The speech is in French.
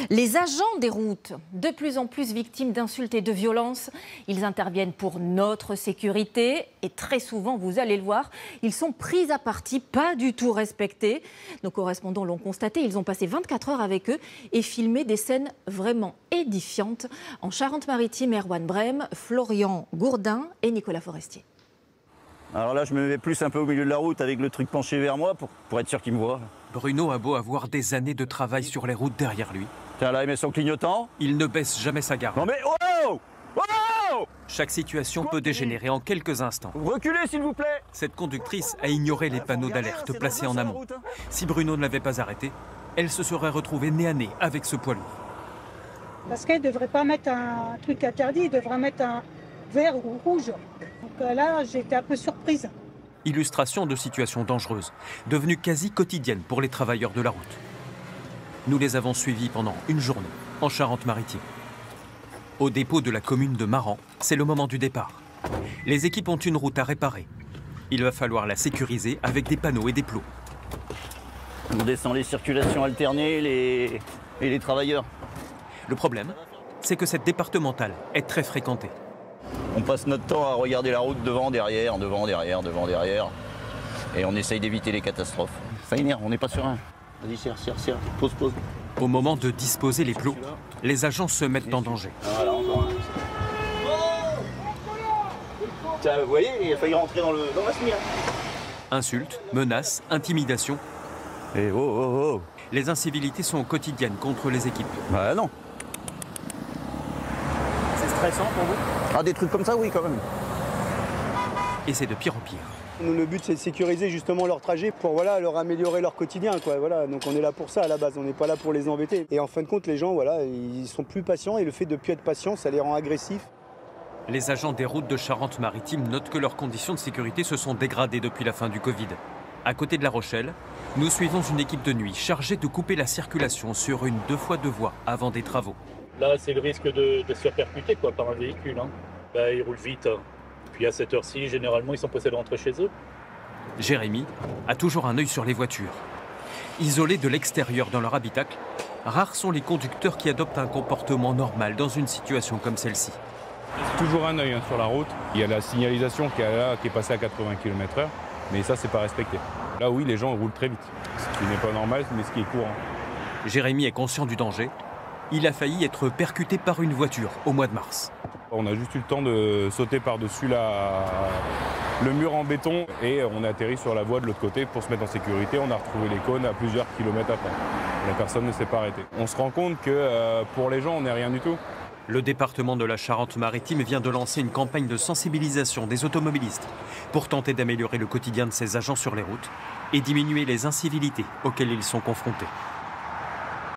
Les agents des routes, de plus en plus victimes d'insultes et de violences, ils interviennent pour notre sécurité et très souvent, vous allez le voir, ils sont pris à partie, pas du tout respectés. Nos correspondants l'ont constaté, ils ont passé 24 heures avec eux et filmé des scènes vraiment édifiantes. En Charente-Maritime, Erwan Brem, Florian Gourdin et Nicolas Forestier. Alors là, je me mets plus un peu au milieu de la route avec le truc penché vers moi pour être sûr qu'il me voit. Bruno a beau avoir des années de travail sur les routes derrière lui. Tiens, là, il met son clignotant. Il ne baisse jamais sa garde. Non mais oh! Oh! Chaque situation peut dégénérer en quelques instants. Reculez, s'il vous plaît! Cette conductrice a ignoré les panneaux d'alerte placés en amont. Si Bruno ne l'avait pas arrêté, elle se serait retrouvée nez à nez avec ce poids lourd. Parce qu'elle ne devrait pas mettre un truc interdit, elle devrait mettre un vert ou rouge. Donc là, j'étais un peu surprise. Illustration de situations dangereuses, devenues quasi quotidiennes pour les travailleurs de la route. Nous les avons suivis pendant une journée en Charente-Maritime. Au dépôt de la commune de Maran, c'est le moment du départ. Les équipes ont une route à réparer. Il va falloir la sécuriser avec des panneaux et des plots. On descend les circulations alternées et les travailleurs. Le problème, c'est que cette départementale est très fréquentée. On passe notre temps à regarder la route devant, derrière, devant, derrière, devant, derrière. Et on essaye d'éviter les catastrophes. Ça énerve, on n'est pas serein. Vas-y, serre, pose. Au moment de disposer les plots, les agents se mettent en danger. Voilà, encore un. Tiens, vous voyez, il a failli rentrer dans la semille. Insultes, menaces, intimidations. Et oh. Les incivilités sont quotidiennes contre les équipes. Bah non. C'est stressant pour vous? Ah, des trucs comme ça, oui, quand même. Et c'est de pire en pire. Le but, c'est de sécuriser justement leur trajet pour leur améliorer leur quotidien. Donc on est là pour ça à la base, on n'est pas là pour les embêter. Et en fin de compte, les gens, ils sont plus patients et le fait de ne plus être patient, ça les rend agressifs. Les agents des routes de Charente-Maritime notent que leurs conditions de sécurité se sont dégradées depuis la fin du Covid. À côté de La Rochelle, nous suivons une équipe de nuit chargée de couper la circulation sur une 2x2 voies avant des travaux. Là, c'est le risque de se faire percuter par un véhicule. Ils roulent vite. Puis à cette heure-ci, généralement, ils sont pressés de rentrer chez eux. Jérémy a toujours un œil sur les voitures. Isolés de l'extérieur dans leur habitacle, rares sont les conducteurs qui adoptent un comportement normal dans une situation comme celle-ci. Toujours un œil sur la route. Il y a la signalisation qui est passée à 80 km/h, mais ça, c'est pas respecté. Là, oui, les gens roulent très vite. Ce qui n'est pas normal, mais ce qui est courant. Jérémy est conscient du danger. Il a failli être percuté par une voiture au mois de mars. On a juste eu le temps de sauter par-dessus le mur en béton et on a atterri sur la voie de l'autre côté pour se mettre en sécurité. On a retrouvé les cônes à plusieurs kilomètres après. La personne ne s'est pas arrêtée. On se rend compte que pour les gens, on n'est rien du tout. Le département de la Charente-Maritime vient de lancer une campagne de sensibilisation des automobilistes pour tenter d'améliorer le quotidien de ses agents sur les routes et diminuer les incivilités auxquelles ils sont confrontés.